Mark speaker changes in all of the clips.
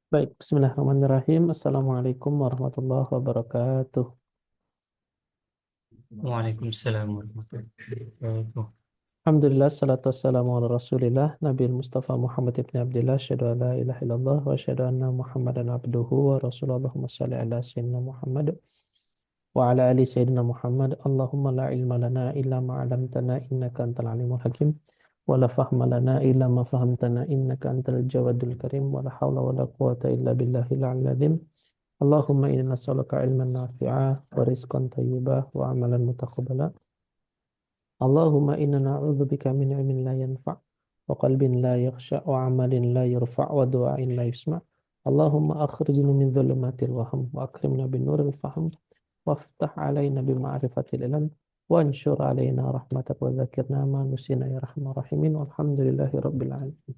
Speaker 1: Baik, bismillahirrahmanirrahim. Assalamualaikum warahmatullahi wabarakatuh.
Speaker 2: Waalaikumsalam warahmatullahi wabarakatuh.
Speaker 1: Alhamdulillah, salatu wassalamu ala rasulillah, Nabi Mustafa Muhammad ibn Abdillah, syahadu an la ilaha illallah, wa syahadu anna Muhammadan abduhu wa rasulullah, Allahumma salli ala sayyidina Muhammad, wa ala ali sayyidina Muhammad, Allahumma la ilma lana illa ma'alamtana innaka antal alimul hakim, wa la fahma lana illa ma fahamtana innaka antal jawadul karim, wa la hawla wa la quwata illa billahil aladzim. Allahumma inna nas'aluka ilman nafi'a wa rizqan thayyiba wa amalan mutaqabbala. Allahumma inna na'udzubika min ilmin la yanfa' wa qalbin la yakhsha' wa amalin la yurfa' wa du'ain la yusma'. Allahumma akhrijna min dhulumatil waham wa akrimna bin nuril fahm waftah alaina bi ma'rifatil ilm wa anshur alaina rahmatak wa dzakirna ma nusina ya rahman rahimin walhamdulillahi rabbil alamin.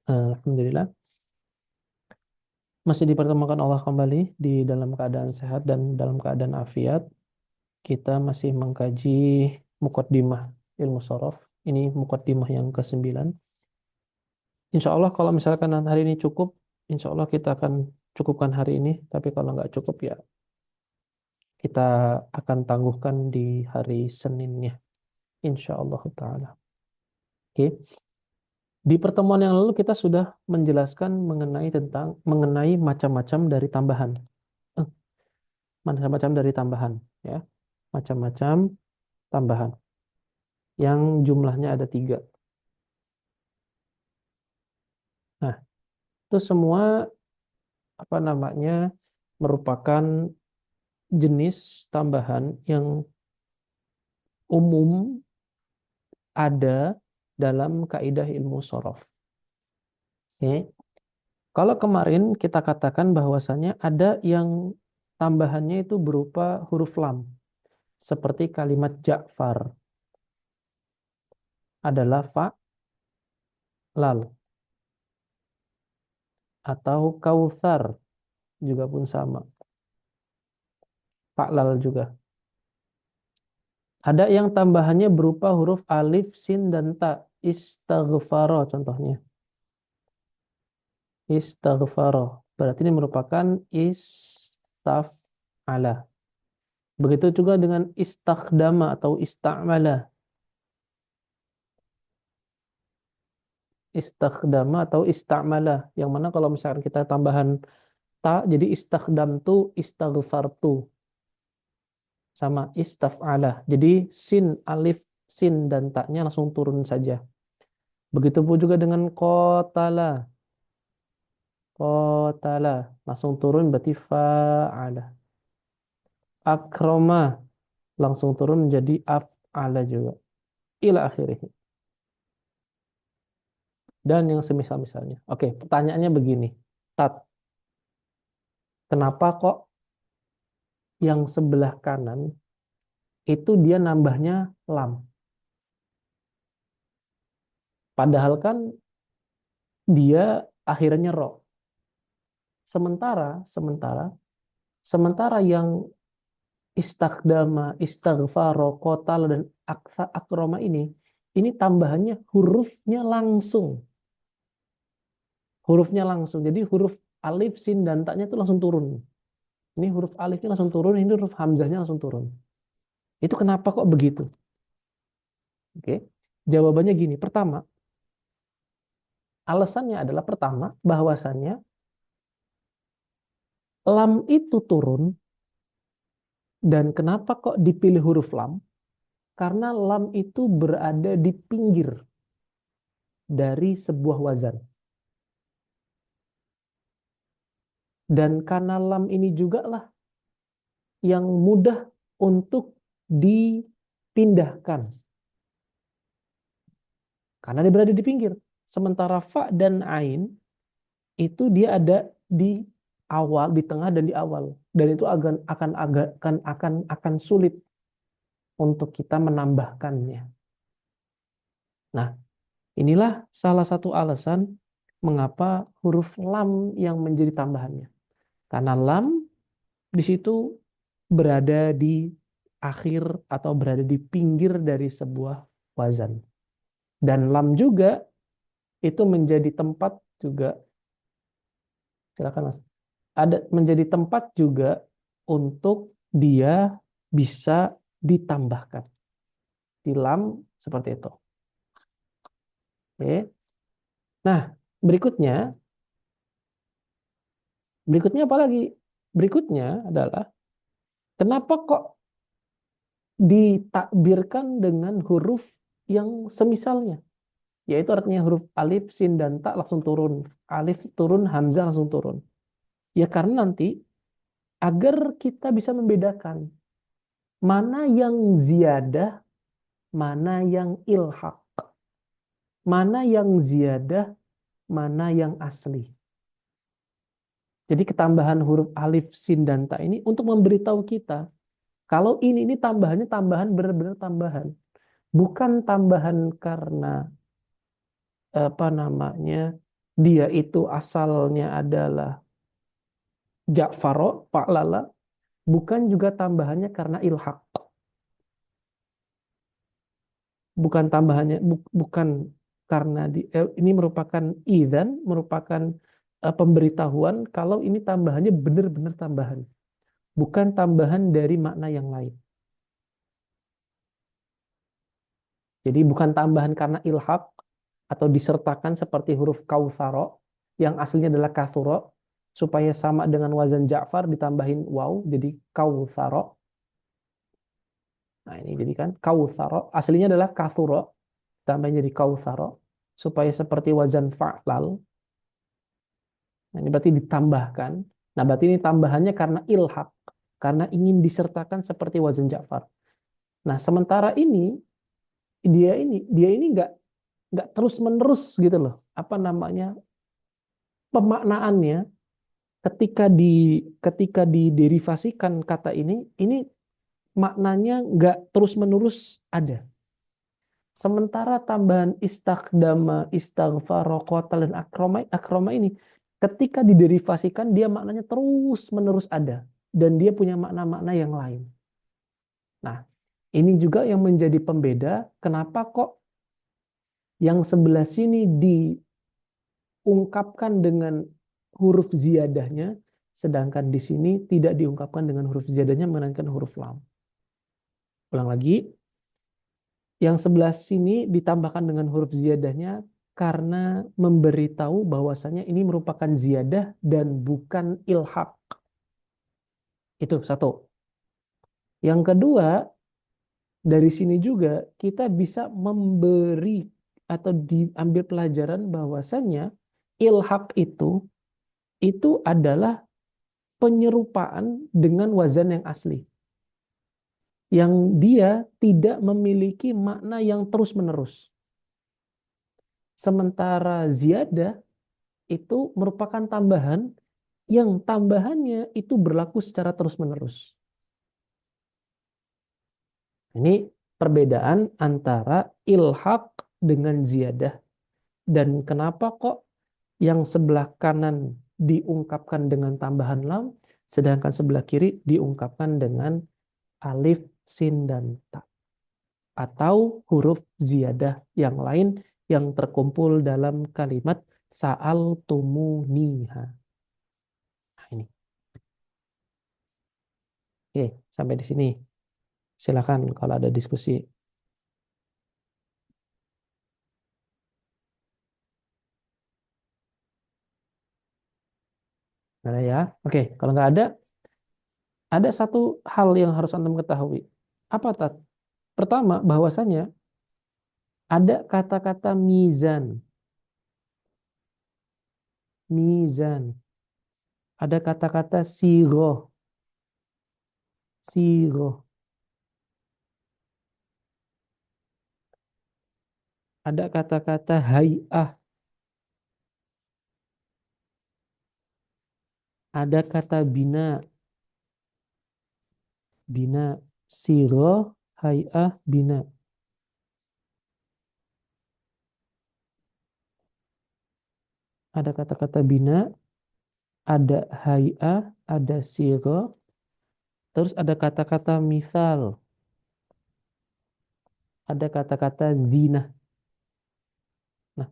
Speaker 1: Alhamdulillah masih dipertemukan Allah kembali di dalam keadaan sehat dan dalam keadaan afiat. Kita masih mengkaji muqaddimah ilmu sorof. Ini muqaddimah yang ke-9. Insya Allah kalau misalkan hari ini cukup, insya Allah kita akan cukupkan hari ini. Tapi kalau nggak cukup ya kita akan tangguhkan di hari Seninnya. Insya Allah ta'ala. Oke. Di pertemuan yang lalu kita sudah menjelaskan mengenai macam-macam dari tambahan. Macam-macam dari tambahan. Ya. Macam-macam tambahan. Yang jumlahnya ada 3. Nah, itu semua merupakan jenis tambahan yang umum ada dalam kaidah ilmu sorof. Oke. Kalau kemarin kita katakan bahwasanya ada yang tambahannya itu berupa huruf lam, seperti kalimat Ja'far adalah lal, atau Kautsar juga pun sama, lal juga. Ada yang tambahannya berupa huruf alif, sin, dan ta. Istaghfaro contohnya. Istaghfaro. Berarti ini merupakan istaf'ala. Begitu juga dengan istakhdama atau istamala. Istakhdama atau istamala. Yang mana kalau misalkan kita tambahan ta, jadi istakhdamtu, istaghfartu. Sama istaf'ala. Jadi sin, alif, sin, dan taknya langsung turun saja. Begitu pun juga dengan qatala. Qatala. Langsung turun berarti fa'ala. Akroma. Langsung turun menjadi af'ala juga. Ila akhirih. Dan yang semisal-misalnya. Oke, pertanyaannya begini. Tat, kenapa kok yang sebelah kanan itu dia nambahnya lam? Padahal kan dia akhirnya ro. Sementara yang istakdama, istaghfaro, kotal, dan aksa akroma ini tambahannya hurufnya langsung. Hurufnya langsung. Jadi huruf alif, sin, dan taknya itu langsung turun. Ini huruf alifnya langsung turun, ini huruf hamzahnya langsung turun. Itu kenapa kok begitu? Oke. Jawabannya gini. Pertama, alasannya adalah bahwasannya lam itu turun. Dan kenapa kok dipilih huruf lam? Karena lam itu berada di pinggir dari sebuah wazan. Dan karena lam ini juga lah yang mudah untuk dipindahkan. Karena dia berada di pinggir. Sementara fa dan ain itu dia ada di awal, di tengah, dan di awal. Dan itu akan sulit untuk kita menambahkannya. Nah, inilah salah satu alasan mengapa huruf lam yang menjadi tambahannya. Karena lam di situ berada di akhir atau berada di pinggir dari sebuah wazan. Dan lam juga itu menjadi tempat juga Silakan Mas. Ada menjadi tempat juga untuk dia bisa ditambahkan. Di lam seperti itu. Oke. Nah, berikutnya apa lagi? Berikutnya adalah kenapa kok ditakbirkan dengan huruf yang semisalnya? Yaitu artinya huruf alif, sin, dan ta langsung turun. Alif turun, hamzah langsung turun. Ya karena nanti agar kita bisa membedakan mana yang ziyadah, mana yang ilhaq, mana yang ziyadah, mana yang asli. Jadi ketambahan huruf alif, sin, dan ta ini untuk memberitahu kita kalau ini tambahannya tambahan benar-benar tambahan, bukan tambahan karena apa namanya dia itu asalnya adalah Ja'faro, Pak Lala, bukan juga tambahannya karena ilhaq, bukan tambahannya bukan karena ini merupakan idzan, merupakan pemberitahuan kalau ini tambahannya benar-benar tambahan, bukan tambahan dari makna yang lain. Jadi bukan tambahan karena ilhaq atau disertakan seperti huruf kautsaro yang aslinya adalah katsuro supaya sama dengan wazan Ja'far ditambahin waw jadi kautsaro. Nah, ini jadi kan kautsaro aslinya adalah katsuro tambahin jadi kautsaro supaya seperti wazan fa'lal. Nah, ini berarti ditambahkan. Nah, berarti ini tambahannya karena ilhaq, karena ingin disertakan seperti wazan Ja'far. Nah, sementara ini dia ini nggak terus menerus gitu loh. Apa namanya? Pemaknaannya ketika diderivasikan kata ini maknanya nggak terus menerus ada. Sementara tambahan istakdama, istaghfara, qatala, dan akroma ini ketika diderivasikan dia maknanya terus menerus ada dan dia punya makna-makna yang lain. Nah, ini juga yang menjadi pembeda kenapa kok yang sebelah sini diungkapkan dengan huruf ziyadahnya sedangkan di sini tidak diungkapkan dengan huruf ziyadahnya melainkan huruf lam. Ulang lagi, yang sebelah sini ditambahkan dengan huruf ziyadahnya karena memberitahu bahwasanya ini merupakan ziyadah dan bukan ilhaq. Itu satu. Yang kedua, dari sini juga kita bisa memberi atau diambil pelajaran bahwasanya ilhaq itu adalah penyerupaan dengan wazan yang asli. Yang dia tidak memiliki makna yang terus-menerus. Sementara ziyadah itu merupakan tambahan yang tambahannya itu berlaku secara terus-menerus. Ini perbedaan antara ilhaq dengan ziyadah. Dan kenapa kok yang sebelah kanan diungkapkan dengan tambahan lam, sedangkan sebelah kiri diungkapkan dengan alif, sin, dan ta. Atau huruf ziyadah yang lain yang terkumpul dalam kalimat sa'al tumuniha. Nah, ini. Oke, sampai di sini. Silakan kalau ada diskusi. Ada ya? Oke, kalau nggak ada satu hal yang harus Anda ketahui. Apa Tat? Pertama, bahwasanya ada kata-kata mizan. Mizan. Ada kata-kata siroh. Siroh. Ada kata-kata hay'ah. Ada kata bina. Bina. Siroh, hay'ah, bina. Ada kata-kata bina. Ada hay'ah. Ada siroh. Terus ada kata-kata misal. Ada kata-kata zina. Nah,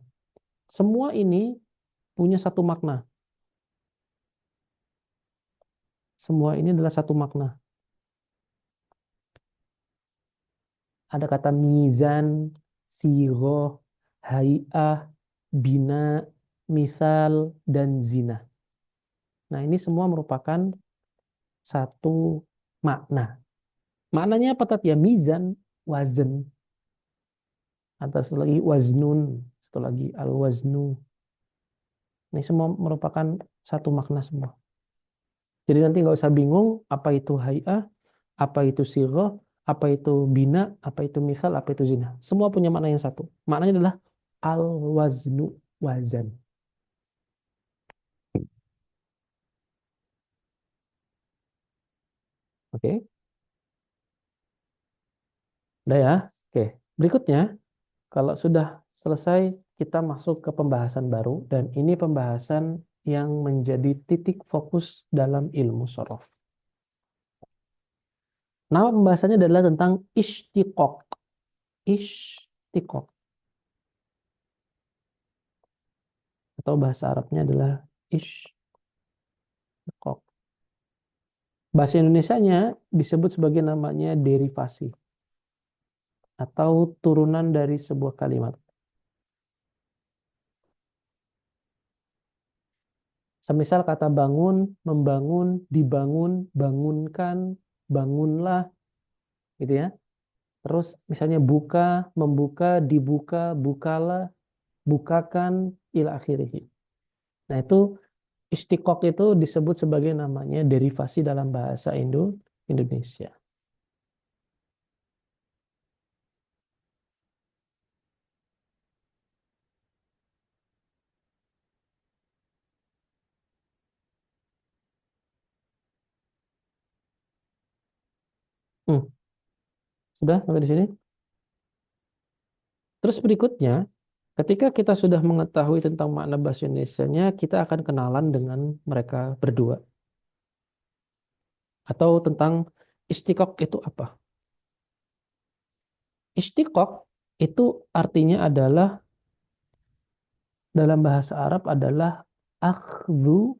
Speaker 1: semua ini punya satu makna. semua ini adalah satu makna. Ada kata mizan, siroh, hay'ah, bina, misal, dan zina. Nah, ini semua merupakan satu makna. Maknanya apa tadi ya? Mizan, wazn. Atas lagi waznun. Satu lagi al-waznu. Ini semua merupakan satu makna semua. Jadi nanti nggak usah bingung apa itu hay'ah, apa itu siroh, apa itu bina, apa itu misal, apa itu zina. Semua punya makna yang satu. Maknanya adalah al-waznu, wazan. Oke, udah ya. Oke, berikutnya kalau sudah selesai kita masuk ke pembahasan baru dan ini pembahasan yang menjadi titik fokus dalam ilmu sorof. Nama pembahasannya adalah tentang istiqoq. Istiqoq. Atau bahasa Arabnya adalah istiqoq. Bahasa Indonesianya disebut sebagai namanya derivasi atau turunan dari sebuah kalimat. Semisal kata bangun, membangun, dibangun, bangunkan, bangunlah, gitu ya. Terus misalnya buka, membuka, dibuka, bukalah, bukakan, ila akhirih. Nah itu istiqoq itu disebut sebagai namanya derivasi dalam bahasa Indonesia. Hmm, sudah sampai di sini? Terus berikutnya, ketika kita sudah mengetahui tentang makna bahasa Indonesianya, kita akan kenalan dengan mereka berdua. Atau tentang istiqoq itu apa? Istiqoq itu artinya adalah, dalam bahasa Arab adalah akhdhu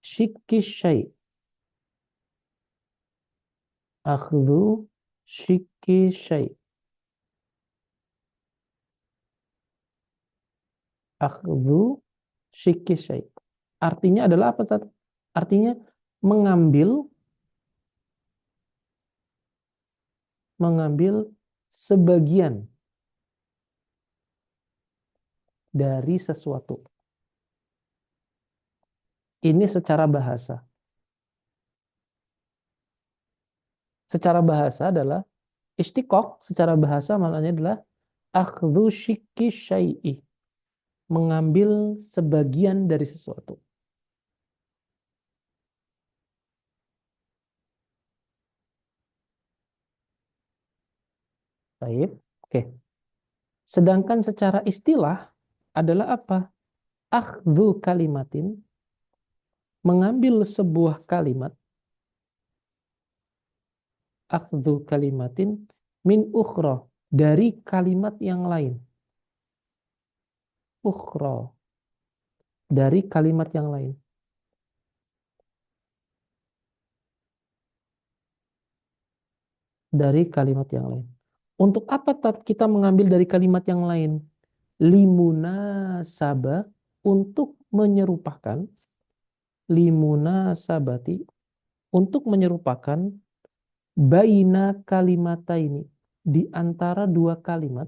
Speaker 1: syikki syai'. Akhdhu syikki syai'. Akhdhu syikki syai'. Artinya adalah apa, Ustaz? Artinya mengambil sebagian dari sesuatu. Ini secara bahasa. Secara bahasa adalah istiqoq, secara bahasa maknanya adalah akhdhu syikki syai'i. Mengambil sebagian dari sesuatu. Baik. Oke. Sedangkan secara istilah adalah apa? Akhdhu kalimatin, mengambil sebuah kalimat, akhdhu kalimatin min ukhra, dari kalimat yang lain. Ukhra, dari kalimat yang lain. Dari kalimat yang lain. Untuk apa kita mengambil dari kalimat yang lain? Limuna sabah, untuk menyerupakan, limuna sabati, untuk menyerupakan baina kalimata ini, di antara dua kalimat,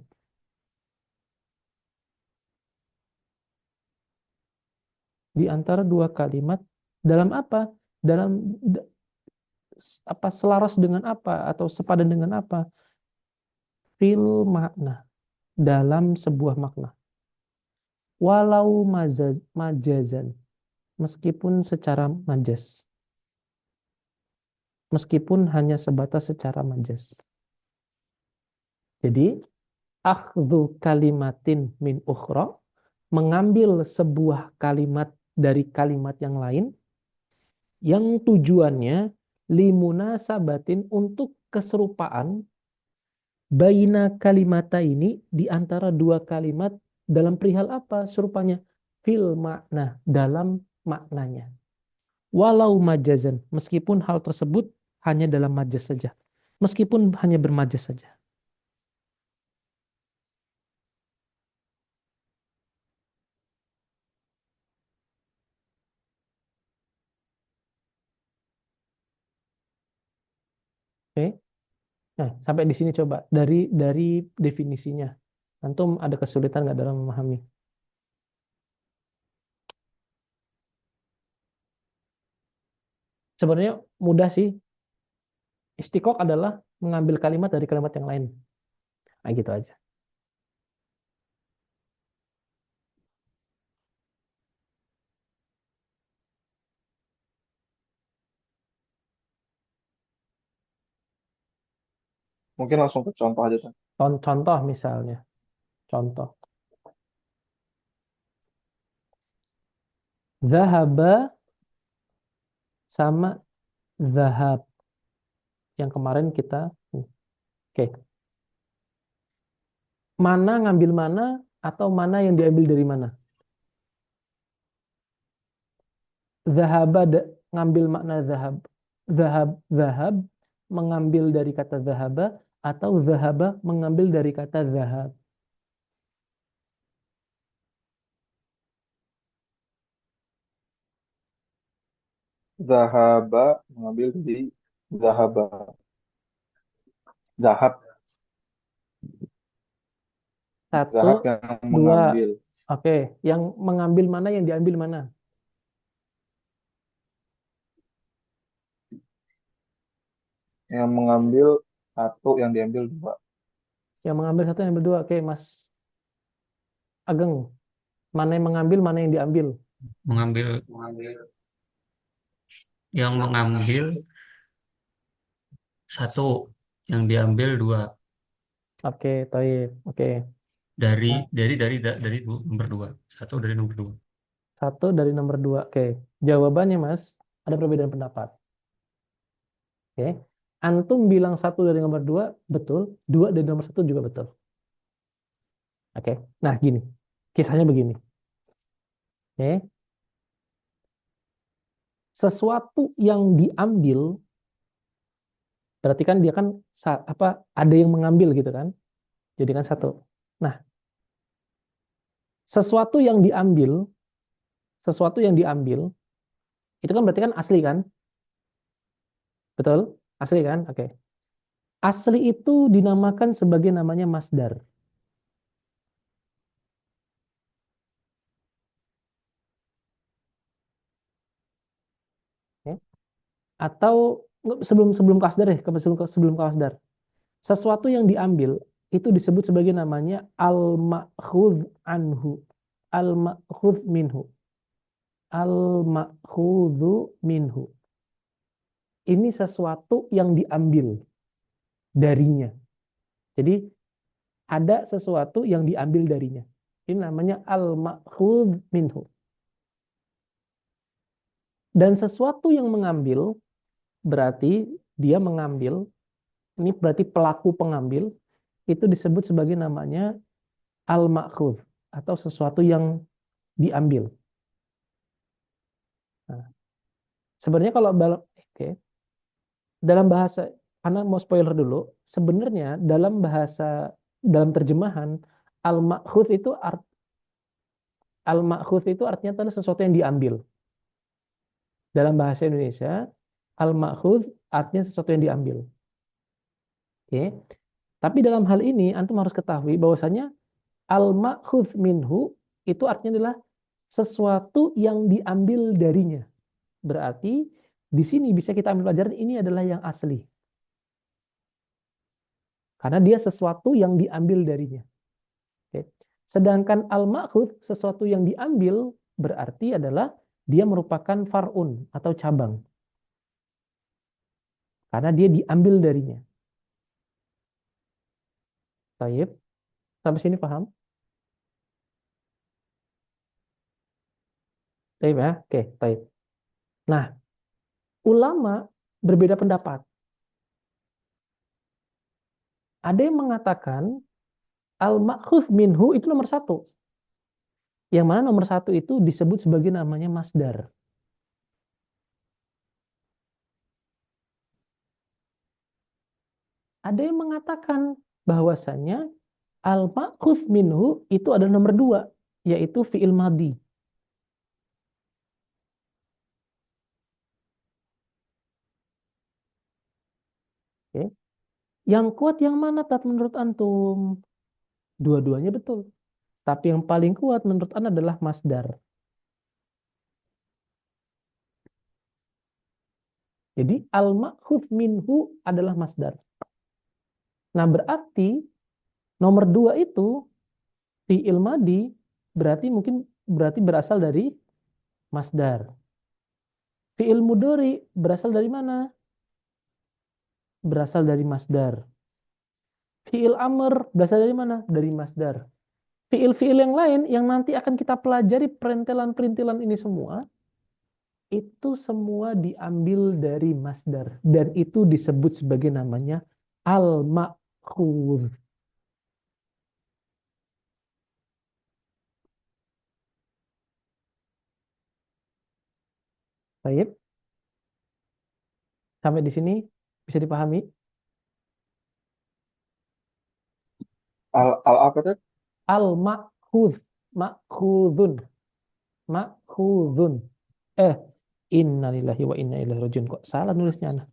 Speaker 1: di antara dua kalimat dalam apa? Dalam apa, selaras dengan apa atau sepadan dengan apa? Fil makna, dalam sebuah makna. Walau majazan, meskipun secara majas. Meskipun hanya sebatas secara majas. Jadi, akhdhu kalimatin min ukhra, mengambil sebuah kalimat dari kalimat yang lain, yang tujuannya limuna sabatin, untuk keserupaan baina kalimata ini, di antara dua kalimat, dalam perihal apa serupanya? Fil makna, dalam maknanya. Walau majazan, meskipun hal tersebut hanya dalam majaz saja. Meskipun hanya bermajaz saja. Oke. Nah, sampai di sini coba dari definisinya. Antum ada kesulitan nggak dalam memahami? Sebenarnya mudah sih. Istiqoq adalah mengambil kalimat dari kalimat yang lain. Nah, gitu aja.
Speaker 3: Mungkin langsung ke contoh aja, Tan.
Speaker 1: Contoh misalnya. Contoh. Zahaba sama zahab. Yang kemarin kita. Oke. Mana ngambil mana atau mana yang diambil dari mana? Zahaba ngambil makna zahab. Zahab mengambil dari kata zahaba atau zahaba mengambil dari kata zahab.
Speaker 3: Zahaba mengambil di zahaba. Zahab,
Speaker 1: Satu,
Speaker 3: zahab yang
Speaker 1: dua.
Speaker 3: mengambil.
Speaker 1: Oke, yang mengambil mana, yang diambil mana?
Speaker 3: Yang mengambil satu, yang diambil dua.
Speaker 1: Yang mengambil satu, yang diambil dua. Oke, Mas Ageng. Mana yang mengambil, mana yang diambil?
Speaker 2: Mengambil, yang mengambil satu, yang diambil dua.
Speaker 1: Oke, Taib. Oke.
Speaker 2: Dari nomor dua. Satu dari nomor dua.
Speaker 1: Satu dari nomor dua. Oke. Jawabannya, Mas, ada perbedaan pendapat. Oke. Antum bilang satu dari nomor dua, betul. Dua dari nomor satu juga betul. Oke. Nah, gini. Kisahnya begini. Oke. Sesuatu yang diambil, berarti kan dia kan apa, ada yang mengambil gitu kan. Jadi kan satu. Nah, sesuatu yang diambil, sesuatu yang diambil, itu kan berarti kan asli kan? Betul? Asli kan? Oke. Asli itu dinamakan sebagai namanya masdar. Oke. Atau sebelum sebelum kasdar ya, sebelum kasdar. Sesuatu yang diambil itu disebut sebagai namanya al-ma'khudz anhu. Al-ma'khudz minhu. Al-ma'khudzu minhu. Ini sesuatu yang diambil darinya. Jadi ada sesuatu yang diambil darinya. Ini namanya al-ma'khudz minhu. Dan sesuatu yang mengambil berarti dia mengambil, ini berarti pelaku pengambil, itu disebut sebagai namanya al-ma'khudz atau sesuatu yang diambil. Nah, sebenarnya kalau dalam bahasa, karena mau spoiler dulu, sebenarnya dalam bahasa, dalam terjemahan al-ma'khudz itu artinya adalah sesuatu yang diambil. Dalam bahasa Indonesia, al-ma'khudz artinya sesuatu yang diambil. Oke. Tapi dalam hal ini antum harus ketahui bahwasanya al-ma'khudz minhu itu artinya adalah sesuatu yang diambil darinya. Berarti di sini bisa kita ambil pelajaran ini adalah yang asli. Karena dia sesuatu yang diambil darinya. Oke. Sedangkan al-ma'khudz sesuatu yang diambil berarti adalah dia merupakan far'un atau cabang. Karena dia diambil darinya. Taib. Sampai sini paham? Taib ya? Oke, taib. Nah, ulama berbeda pendapat. Ada yang mengatakan al-ma'khudz minhu itu nomor satu. Yang mana nomor satu itu disebut sebagai namanya masdar. Ada yang mengatakan bahwasanya al-ma'khudz minhu itu adalah nomor 2, yaitu fi'il madhi. Oke. Yang kuat yang mana Tat menurut antum? Dua-duanya betul. Tapi yang paling kuat menurut Ana adalah masdar. Jadi al-ma'khudz minhu adalah masdar. Nah, berarti nomor 2 itu fi'il madhi berarti berasal dari masdar. Fi'il mudhari berasal dari mana? Berasal dari masdar. Fi'il amr berasal dari mana? Dari masdar. Fi'il-fi'il yang lain yang nanti akan kita pelajari perintilan-perintilan ini semua, itu semua diambil dari masdar. Dan itu disebut sebagai namanya al-ma'khudz. Baik, sampai di sini bisa dipahami?
Speaker 3: Al apa tuh?
Speaker 1: Al-ma'khudz. Ma'khudzun. Ma'khudzun. Eh, innalillahi wa inna ilaihi rajiun. Kok salah nulisnya, Ana?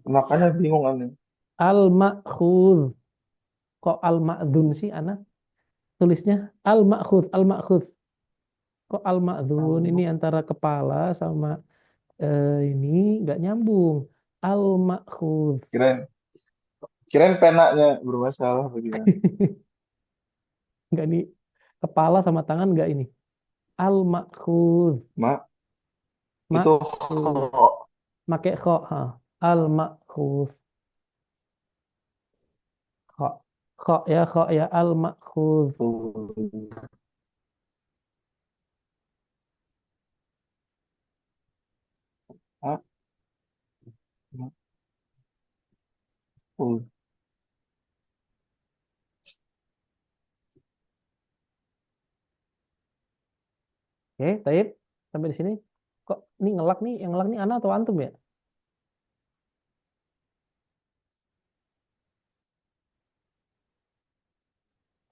Speaker 3: Makanya bingung aneh.
Speaker 1: Al-ma'khudz. Kok al-ma'dzun sih, Ana? Tulisnya al-ma'khudz, al-ma'khudz. Kok al-ma'dzun? Ini antara kepala sama ini nggak nyambung. Al-ma'khudz.
Speaker 3: Kirain kirain penanya bermasalah bagaimana?
Speaker 1: Nggak nih. Kepala sama tangan nggak ini. Al-ma'khudz.
Speaker 3: Mak itu
Speaker 1: Ma'khudz. Pakai kho. Ha. Al-ma'khudz. Kho. Kho ya. Al-ma'khudz.
Speaker 3: Mak-
Speaker 1: Oke, Taib. Sampai di sini. Kok ini ngelak nih? Yang ngelak nih Ana atau antum ya?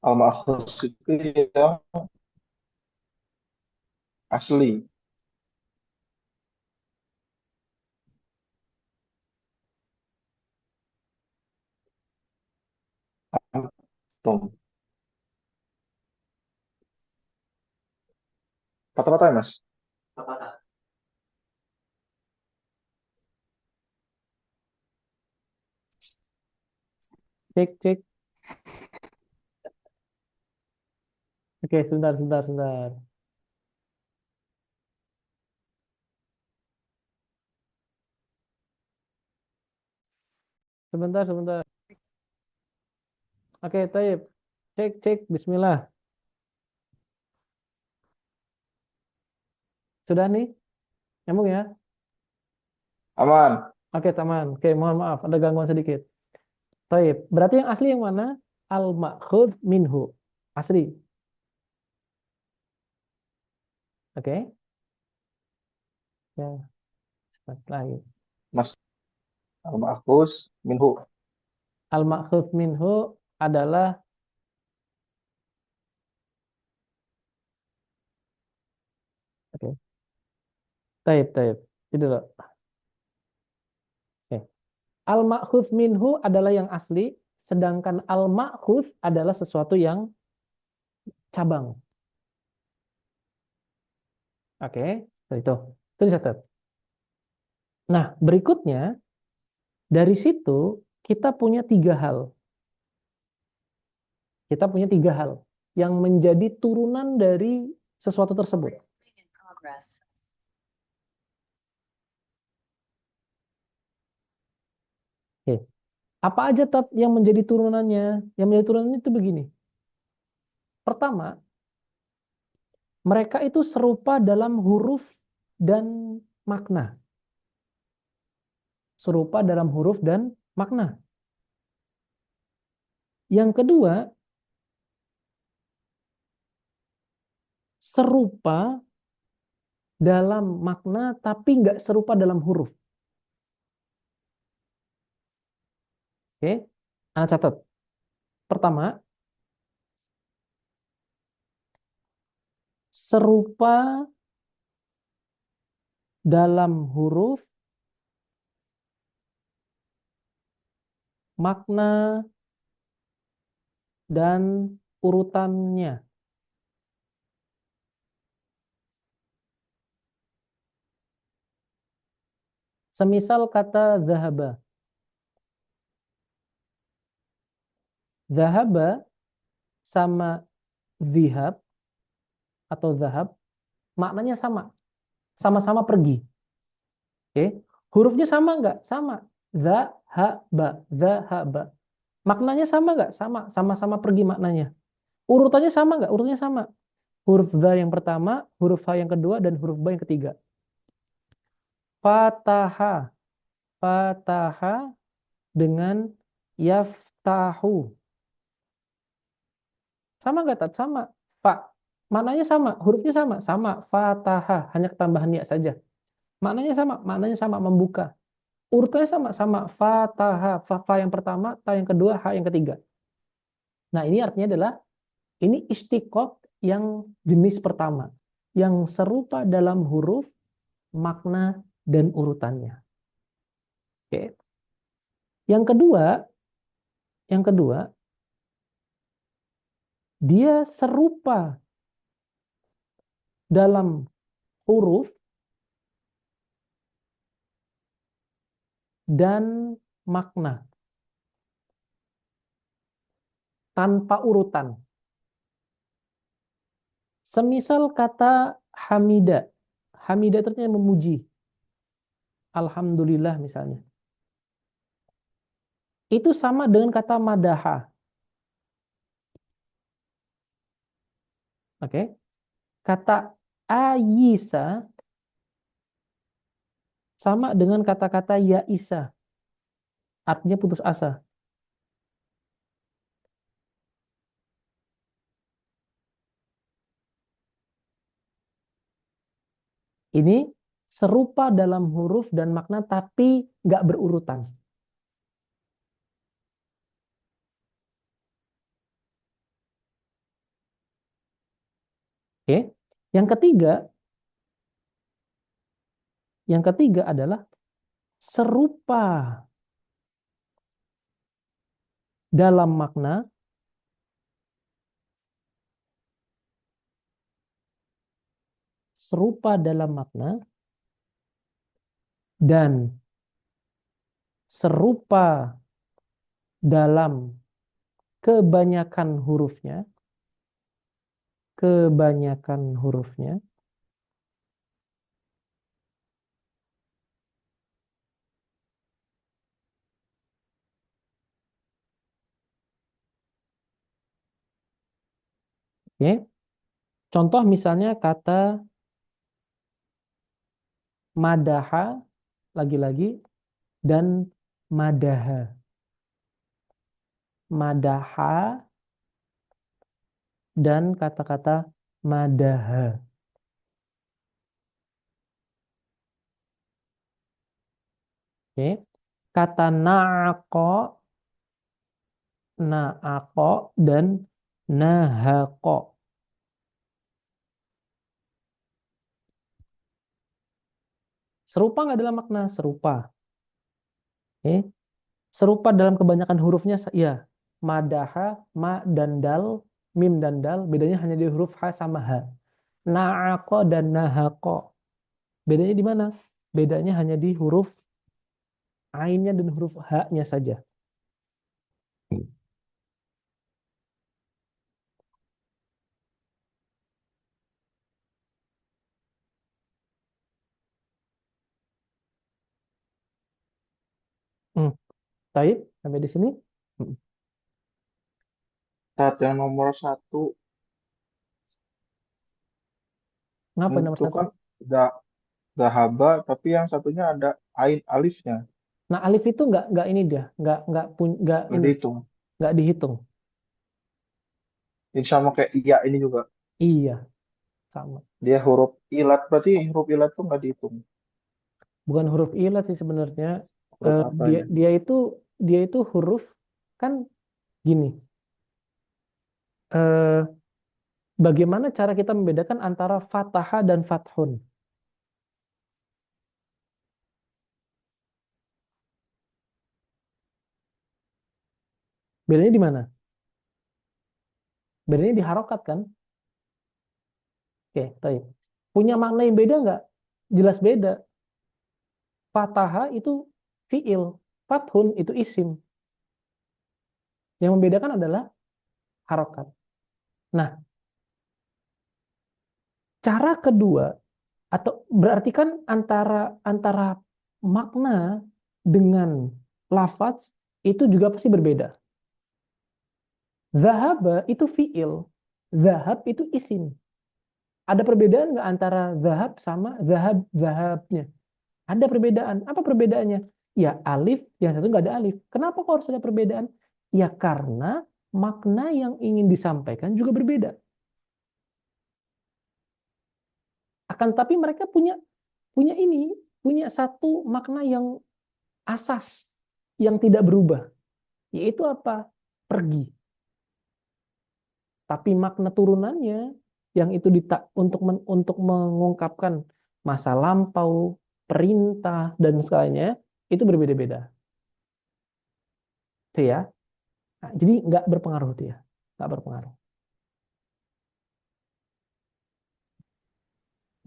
Speaker 3: Al-Mahfuz itu yang asli. Antum. Kata-kata ya, Mas?
Speaker 1: Cek, cek. Oke, sebentar. Sebentar. Oke, Taib. Cek. Bismillah. Sudah nih? Nyambung ya?
Speaker 3: Aman.
Speaker 1: Oke, taman. Oke, mohon maaf. Ada gangguan sedikit. Taib. Berarti yang asli yang mana? Al-ma'khudz minhu. Asli. Oke. Ya, lagi.
Speaker 3: Mas Al-Mahfuz minhu.
Speaker 1: Al-ma'khudz minhu adalah oke. Taib. Itu loh. Oke. Al-ma'khudz minhu adalah yang asli, sedangkan al-ma'khudz adalah sesuatu yang cabang. Oke, itu dicatat. Nah, berikutnya dari situ kita punya 3 hal. Kita punya 3 hal yang menjadi turunan dari sesuatu tersebut. Oke. Apa aja yang menjadi turunannya? Yang menjadi turunannya itu begini. Pertama, mereka itu serupa dalam huruf dan makna. Serupa dalam huruf dan makna. Yang kedua, serupa dalam makna tapi nggak serupa dalam huruf. Oke, Anda catat. Pertama, serupa dalam huruf, makna, dan urutannya. Semisal kata zahaba. Zahaba sama zihab atau zahab, maknanya sama. Sama-sama pergi. Oke. Hurufnya sama nggak? Sama. Zahaba. Zahaba. Maknanya sama nggak? Sama. Sama-sama pergi maknanya. Urutannya sama nggak? Urutannya sama. Huruf za yang pertama, huruf ha yang kedua, dan huruf ba yang ketiga. Fataha. Fataha dengan yaftahu. Sama nggak, Tat? Sama. Pak. Maknanya sama. Hurufnya sama. Sama. Fataha. Hanya ketambahan ya saja. Maknanya sama. Maknanya sama. Membuka. Urutannya sama. Sama. Fataha. Fa yang pertama, ta yang kedua, ha yang ketiga. Nah, ini artinya adalah ini istiqoq yang jenis pertama. Yang serupa dalam huruf, makna, dan urutannya. Oke. Yang kedua, dia serupa dalam huruf dan makna tanpa urutan. Semisal kata hamida. Hamida itu artinya memuji. Alhamdulillah misalnya. Itu sama dengan kata madaha. Oke. Kata ayisa sama dengan kata-kata yaisa. Artinya putus asa. Ini serupa dalam huruf dan makna tapi nggak berurutan. Oke. Yang ketiga adalah serupa dalam makna dan serupa dalam kebanyakan hurufnya. Oke. Contoh misalnya kata madaha lagi-lagi dan madaha. Madaha dan kata-kata madaha. Oke. Kata na'aqo dan nahaqo. Serupa nggak dalam makna? Serupa. Oke. Serupa dalam kebanyakan hurufnya, ya. Madaha, ma dan dal, mim dan dal, bedanya hanya di huruf ha sama ha. Na'aqo dan nahaqo. Bedanya di mana? Bedanya hanya di huruf ainnya dan huruf ha-nya saja. Baik, sampai di sini.
Speaker 3: Saat yang nomor 1
Speaker 1: Ngapa nomor
Speaker 3: itu
Speaker 1: satu?
Speaker 3: kan dahaba, tapi yang satunya ada ain alifnya.
Speaker 1: Nah, alif itu nggak ini dia, nggak
Speaker 3: Berarti
Speaker 1: ini,
Speaker 3: itu.
Speaker 1: nggak dihitung.
Speaker 3: Ini sama kayak iya ini juga.
Speaker 1: Iya, sama.
Speaker 3: Dia huruf ilat, berarti huruf ilat tuh nggak dihitung.
Speaker 1: Bukan huruf ilat sih sebenarnya.
Speaker 3: Huruf
Speaker 1: Eh,
Speaker 3: apa
Speaker 1: dia
Speaker 3: ini?
Speaker 1: dia itu huruf kan gini, eh, bagaimana cara kita membedakan antara fataha dan fathun? Bedanya di mana? Bedanya di harokat kan? Oke, baik. Punya makna yang beda nggak? Jelas beda. Fataha itu fiil, fathun itu isim. Yang membedakan adalah harokat. Nah, cara kedua atau berarti kan antara antara makna dengan lafaz itu juga pasti berbeda. Zahaba itu fiil, zahab itu isim. Ada perbedaan nggak antara zahab sama zahabnya? Ada perbedaan. Apa perbedaannya? Ya alif, yang satu nggak ada alif. Kenapa kok harus ada perbedaan? Ya karena makna yang ingin disampaikan juga berbeda. Akan tapi mereka punya punya ini, punya satu makna yang asas, yang tidak berubah. Yaitu apa? Pergi. Tapi makna turunannya yang itu untuk mengungkapkan masa lampau, perintah dan sebagainya itu berbeda-beda. Itu ya. Nah, jadi nggak berpengaruh itu ya, nggak berpengaruh.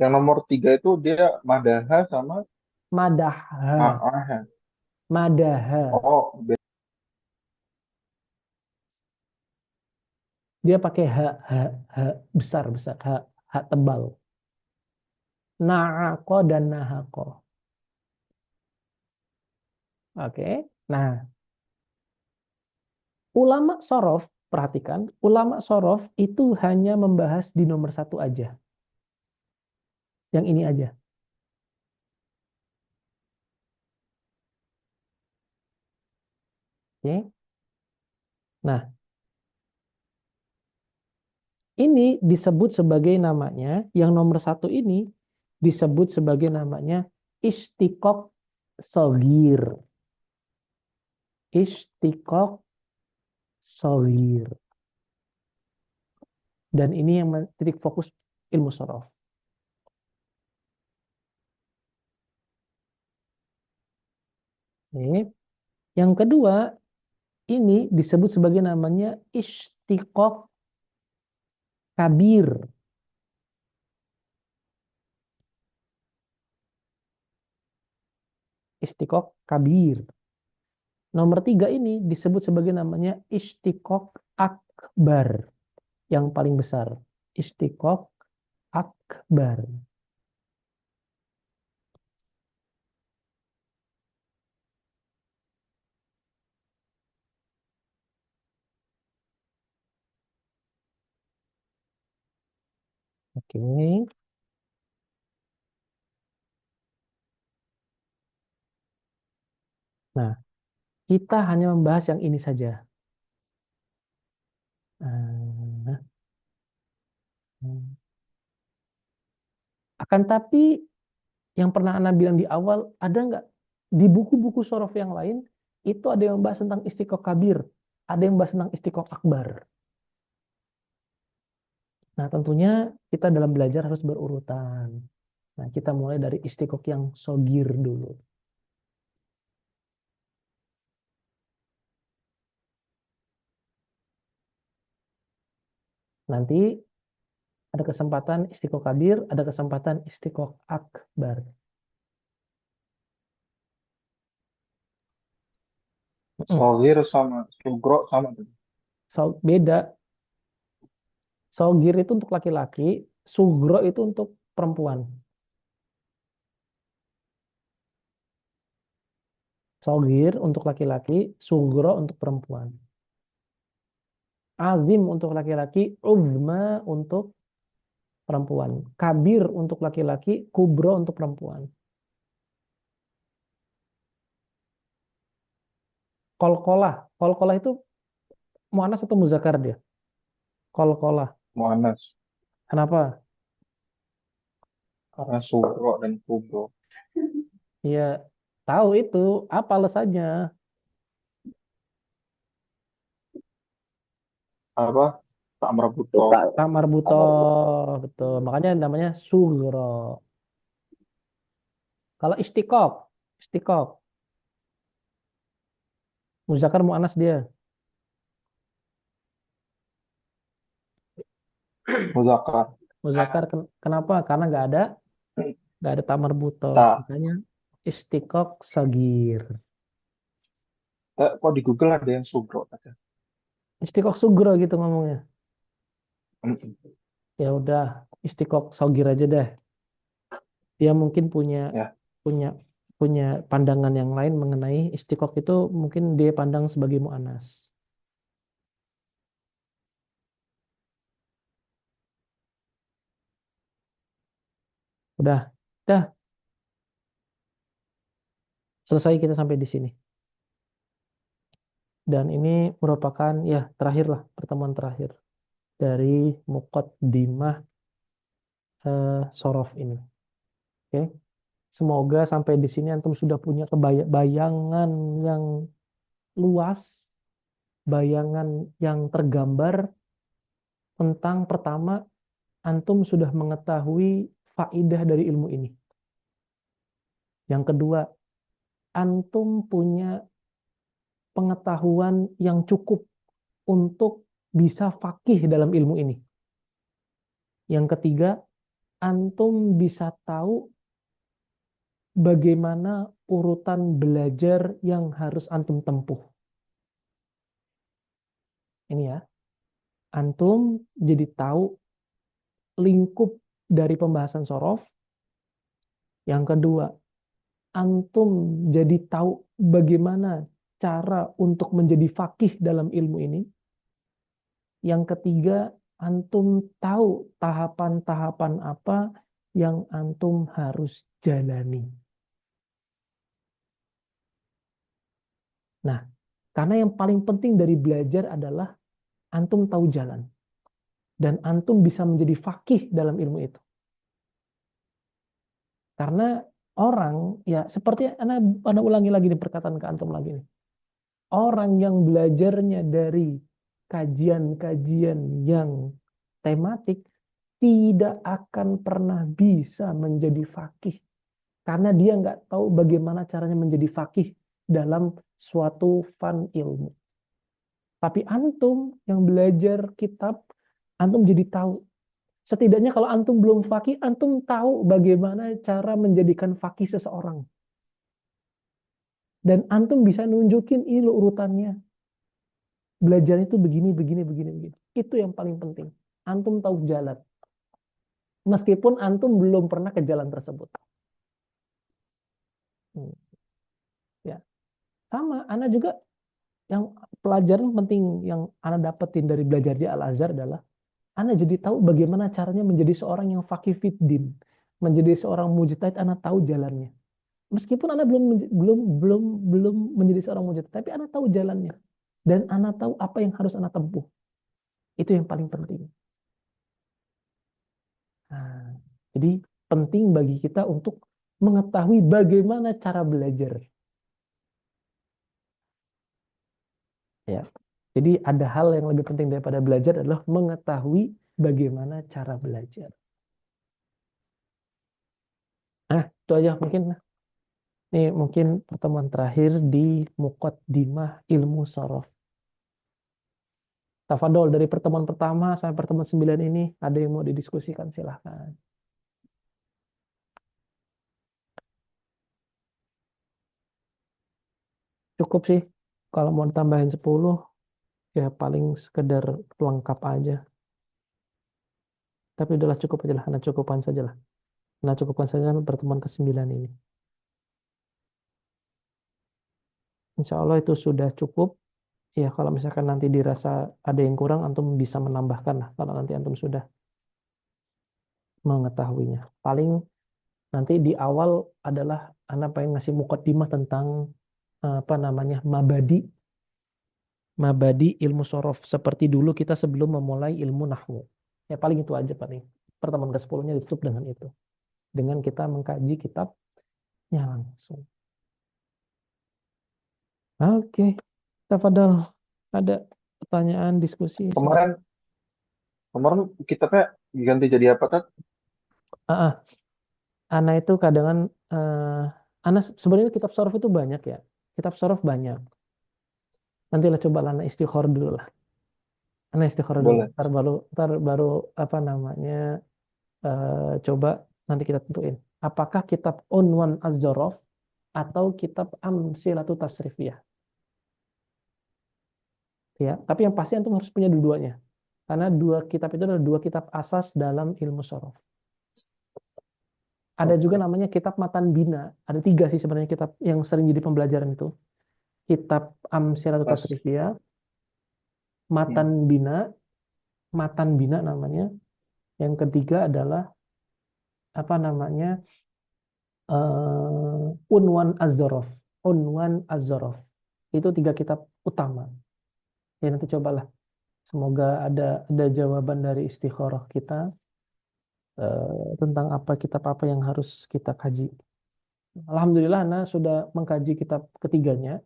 Speaker 3: Yang nomor 3 itu dia madaha sama
Speaker 1: Madaha,
Speaker 3: ma'aha.
Speaker 1: madaha.
Speaker 3: Oh,
Speaker 1: Dia pakai ha besar besar, ha tebal. Na'ako dan nahako. Oke. Nah, ulama sorof, perhatikan, ulama sorof itu hanya membahas di nomor satu aja. Yang ini aja. Oke. Nah, ini disebut sebagai namanya, yang nomor satu ini disebut sebagai namanya istikok sogir. Istikok sogir. Dan ini yang titik fokus ilmu sorof. Oke. Yang kedua, ini disebut sebagai namanya istikok kabir. Istikok kabir. Nomor tiga ini disebut sebagai namanya istikok akbar. Yang paling besar. Istikok akbar. Oke. Nah, kita hanya membahas yang ini saja. Nah, akan tapi yang pernah Anda bilang di awal, ada nggak di buku-buku sorof yang lain itu ada yang membahas tentang istiqoq kabir, ada yang membahas tentang istiqoq akbar. Nah, tentunya kita dalam belajar harus berurutan. Nah, kita mulai dari istiqoq yang sogir dulu. Nanti ada kesempatan istiqoq kabir, ada kesempatan istiqoq akbar.
Speaker 3: sogir sama sugro sama tuh.
Speaker 1: Beda. Sogir itu untuk laki-laki, sugro itu untuk perempuan. Sogir untuk laki-laki, sugro untuk perempuan. Azim untuk laki-laki, uzma untuk perempuan. Kabir untuk laki-laki, kubro untuk perempuan. Kolkolah. Kolkolah itu muannas atau muzakkar dia? Kolkolah.
Speaker 3: Muannas.
Speaker 1: Kenapa?
Speaker 3: Karena sugro dan kubro.
Speaker 1: Ya, tahu itu. Apa alasannya?
Speaker 3: apa tak merbuto.
Speaker 1: Tak marbuto, betul. Makanya namanya sugro. Kalau istikok, muzakkar muannas dia.
Speaker 3: Muzakkar.
Speaker 1: Muzakkar kenapa? Karena nggak ada tak marbuto.
Speaker 3: Tak.
Speaker 1: Makanya istikok sagir.
Speaker 3: Kok di Google ada yang sugro ada.
Speaker 1: Istikok sugro gitu ngomongnya.
Speaker 3: Mm-mm.
Speaker 1: Ya udah, istikok sagir aja deh. Dia mungkin punya
Speaker 3: Ya.
Speaker 1: punya punya pandangan yang lain mengenai istikok itu mungkin dia pandang sebagai muannas. Udah, selesai kita sampai di sini. Dan ini merupakan ya terakhir lah pertemuan terakhir dari Muqaddimah Sorof ini. Oke, semoga sampai di sini antum sudah punya bayangan yang luas, bayangan yang tergambar tentang pertama antum sudah mengetahui faidah dari ilmu ini. Yang kedua, antum punya pengetahuan yang cukup untuk bisa fakih dalam ilmu ini. Yang ketiga, antum bisa tahu bagaimana urutan belajar yang harus antum tempuh. Ini ya, antum jadi tahu lingkup dari pembahasan sorof. Yang kedua, antum jadi tahu bagaimana cara untuk menjadi fakih dalam ilmu ini. Yang ketiga, antum tahu tahapan-tahapan apa yang antum harus jalani. Nah, karena yang paling penting dari belajar adalah antum tahu jalan. Dan antum bisa menjadi fakih dalam ilmu itu. Karena orang, ya seperti anak ulangi lagi nih perkataan ke antum lagi nih. Orang yang belajarnya dari kajian-kajian yang tematik tidak akan pernah bisa menjadi fakih. Karena dia nggak tahu bagaimana caranya menjadi fakih dalam suatu fan ilmu. Tapi antum yang belajar kitab, antum jadi tahu. Setidaknya kalau antum belum fakih, antum tahu bagaimana cara menjadikan fakih seseorang. Dan antum bisa nunjukin ini urutannya. Belajar itu begini, begini, begini, begini. Itu yang paling penting. Antum tahu jalan. Meskipun antum belum pernah ke jalan tersebut. Ya, sama. Anak juga yang pelajaran penting yang anak dapetin dari belajar di Al-Azhar adalah anak jadi tahu bagaimana caranya menjadi seorang yang faqih fid din, menjadi seorang mujtahid. Anak tahu jalannya. Meskipun anak belum menjadi seorang mujtahid, tapi anak tahu jalannya dan anak tahu apa yang harus anak tempuh. Itu yang paling penting. Nah, jadi penting bagi kita untuk mengetahui bagaimana cara belajar. Ya. Jadi ada hal yang lebih penting daripada belajar adalah mengetahui bagaimana cara belajar. Nah, itu aja mungkin. Ini mungkin pertemuan terakhir di Muqaddimah Ilmu Sorof. Tafadol, dari pertemuan pertama sampai pertemuan 9 ini, ada yang mau didiskusikan, silahkan. Cukup sih, kalau mau tambahin 10, ya paling sekedar pelengkap aja. Tapi udahlah cukup aja lah, nah cukupan saja lah. Nah cukupkan saja pertemuan ke-9 ini. Insya Allah itu sudah cukup. Ya kalau misalkan nanti dirasa ada yang kurang, antum bisa menambahkan lah. Kalau nanti antum sudah mengetahuinya. Paling nanti di awal adalah anak pengen ngasih mukaddimah tentang apa namanya mabadi ilmu sorof seperti dulu kita sebelum memulai ilmu nahwu. Ya paling itu aja paling. Pertemuan ke-10-nya ditutup dengan itu. Dengan kita mengkaji kitabnya langsung. Oke, tafadhal. Ada pertanyaan diskusi silakan.
Speaker 3: Kemarin kemarin kitabnya diganti jadi apa, Tat?
Speaker 1: Ah, ah. Ana itu kadang Ana sebenarnya kitab sorof itu banyak ya. Kitab sorof banyak. Nantilah coba Ana istikharah dulu lah. Ana istikharah dulu.
Speaker 3: Boleh.
Speaker 1: Ntar baru apa namanya coba nanti kita tentuin. Apakah kitab Unwan Az-Zorof atau kitab Amsilatu Tasrifiyah? Ya, tapi yang pasti antum harus punya dua-duanya. Karena dua kitab itu adalah dua kitab asas dalam ilmu sorof. Ada juga
Speaker 3: Oke.
Speaker 1: namanya kitab Matan Bina. Ada tiga sih sebenarnya kitab yang sering jadi pembelajaran itu. Kitab Amsilatu
Speaker 3: Mas.
Speaker 1: Tasrifiyah,
Speaker 3: Hmm.
Speaker 1: Matan Bina, Matan Bina namanya. Yang ketiga adalah apa namanya? Unwan Az-Zorof. Unwan Az-Zorof. Itu tiga kitab utama. Ya nanti cobalah. Semoga ada jawaban dari istikharah kita tentang apa kitab apa yang harus kita kaji. Alhamdulillah, Ana sudah mengkaji kitab ketiganya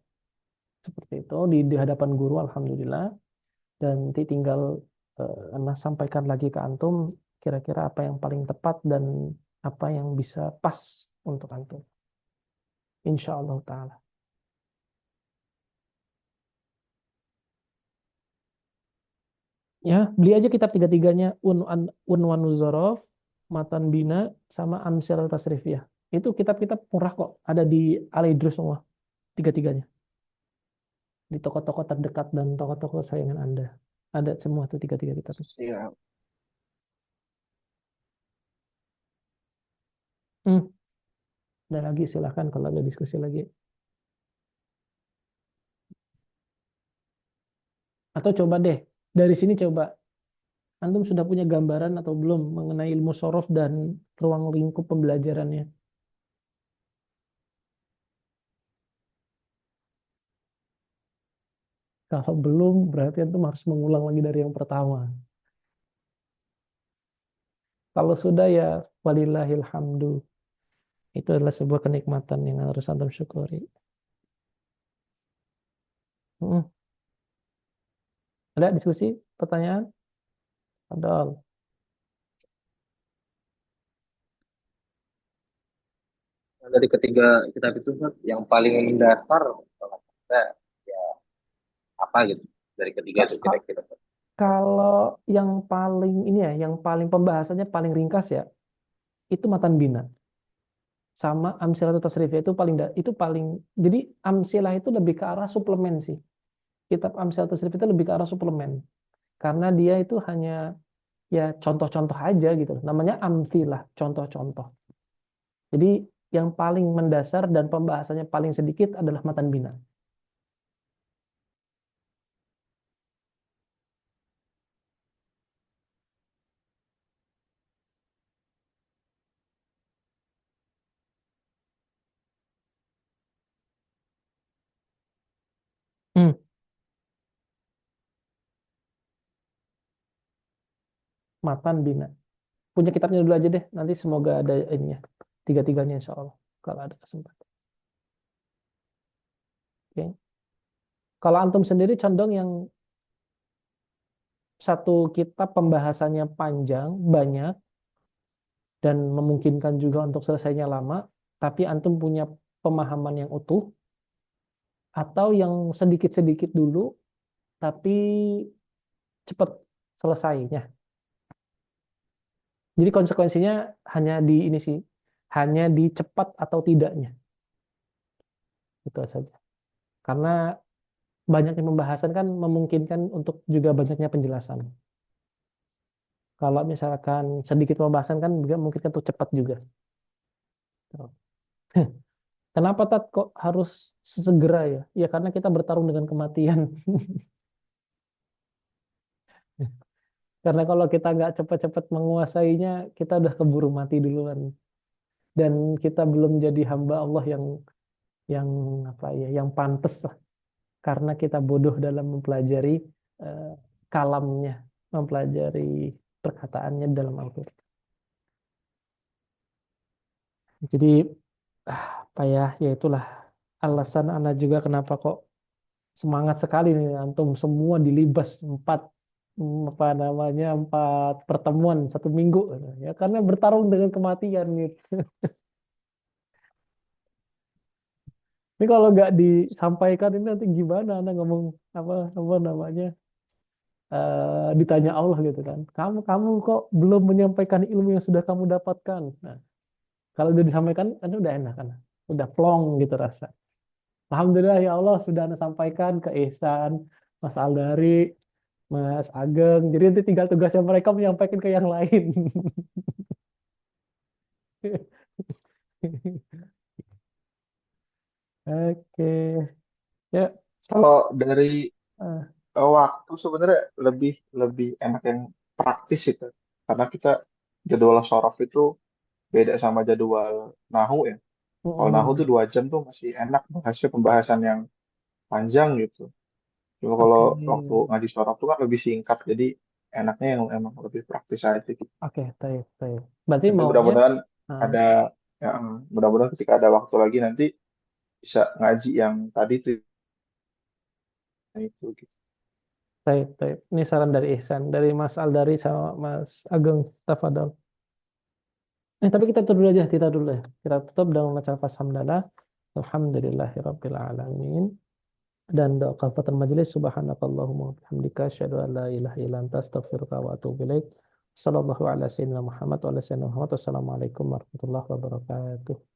Speaker 1: seperti itu di hadapan guru. Alhamdulillah, dan nanti tinggal Ana sampaikan lagi ke antum kira-kira apa yang paling tepat dan apa yang bisa pas untuk antum. Insya Allah Taala. Ya, beli aja kitab tiga-tiganya Unwan Nuzorof, Matan Bina, sama Amsal Tasrifiyah. Itu kitab-kitab murah kok, ada di Al-Idrus semua, tiga-tiganya. Di toko-toko terdekat dan toko-toko kesayangan Anda. Ada semua tuh tiga-tiga kitab.
Speaker 3: Siap.
Speaker 1: Hmm, ada lagi silahkan kalau ada diskusi lagi. Atau coba deh, dari sini coba. Antum sudah punya gambaran atau belum mengenai ilmu sorof dan ruang lingkup pembelajarannya? Kalau belum, berarti antum harus mengulang lagi dari yang pertama. Kalau sudah ya, walillahilhamdu. Itu adalah sebuah kenikmatan yang harus antum syukuri. Hmm, Ada diskusi? Pertanyaan? Ada.
Speaker 4: Dari ketiga kitab itu Ustaz, yang paling mendasar kalau saya ya apa gitu dari ketiga itu kira-kira.
Speaker 1: Kalau yang paling ini ya, yang paling pembahasannya paling ringkas ya, itu Matan Bina sama Amsilah Tasrifiyah itu paling jadi Amsilah itu lebih ke arah suplemen sih. Kitab Amsilah Tasrifiyah itu lebih ke arah suplemen karena dia itu hanya ya contoh-contoh aja gitu. Namanya Amsilah, contoh-contoh. Jadi yang paling mendasar dan pembahasannya paling sedikit adalah Matan Bina. Hmm, Matan Bina. Punya kitabnya dulu aja deh. Nanti semoga ada ininya. Tiga-tiganya insya Allah. Kalau ada kesempatan. Oke. Kalau antum sendiri condong yang satu kitab pembahasannya panjang, banyak, dan memungkinkan juga untuk selesainya lama, tapi antum punya pemahaman yang utuh, atau yang sedikit-sedikit dulu, tapi cepat selesainya. Jadi konsekuensinya hanya di ini sih, hanya di cepat atau tidaknya. Itu saja. Karena banyaknya pembahasan kan memungkinkan untuk juga banyaknya penjelasan. Kalau misalkan sedikit pembahasan kan juga mungkin untuk cepat juga. Kenapa Tat kok harus sesegera ya? Ya karena kita bertarung dengan kematian. Karena kalau kita nggak cepat-cepat menguasainya, kita udah keburu mati duluan. Dan kita belum jadi hamba Allah yang apa ya, yang pantas lah. Karena kita bodoh dalam mempelajari eh, kalamnya, mempelajari perkataannya dalam Al-Quran. Jadi apa ya, ya itulah alasan anak juga kenapa kok semangat sekali nih antum semua dilibas apa namanya 4 pertemuan 1 minggu ya karena bertarung dengan kematian gitu. Ini kalau nggak disampaikan ini nanti gimana Anda ngomong apa namanya ditanya Allah gitu kan. Kamu kok belum menyampaikan ilmu yang sudah kamu dapatkan. Nah, kalau udah disampaikan kan udah enak kan. Udah plong gitu rasa. Alhamdulillah ya Allah sudah Anda sampaikan ke Ihsan, Mas Aldari, Mas Ageng. Jadi nanti tinggal tugasnya mereka menyampaikan ke yang lain. Oke. Ya.
Speaker 3: Kalau dari
Speaker 1: eh,
Speaker 3: waktu sebenarnya lebih lebih enak yang praktis itu. Karena kita jadwal sorof itu beda sama jadwal nahu ya. Kalau nahu tuh
Speaker 1: mm,
Speaker 3: 2 jam tuh masih enak bahasnya pembahasan yang panjang gitu. Cuma kalau
Speaker 1: Oke.
Speaker 3: waktu ngaji sorof tuh kan lebih singkat, jadi enaknya yang emang lebih praktis aja gitu.
Speaker 1: Oke, baik, baik. Berarti
Speaker 3: Nanti
Speaker 1: maunya
Speaker 3: mudah-mudahan
Speaker 1: eh,
Speaker 3: ada ya, mudah-mudahan ketika ada waktu lagi nanti bisa ngaji yang tadi tuh itu gitu.
Speaker 1: baik, baik. Ini saran dari Ihsan, dari Mas Aldari sama Mas Ageng. Tafadhol. Tapi kita tutup dulu aja, kita dulu ya. Kita tutup dengan membaca lafaz hamdalah. Alhamdulillahirabbil alamin. Dan doa kafatul majelis subhanakallahumma wa bihamdika asyhadu an la ilaha illa anta astaghfiruka wa atubu ilaik. Sallallahu ala sayyidina Muhammad wa ala sayyidina Muhammad. Wassalamualaikum warahmatullahi wabarakatuh.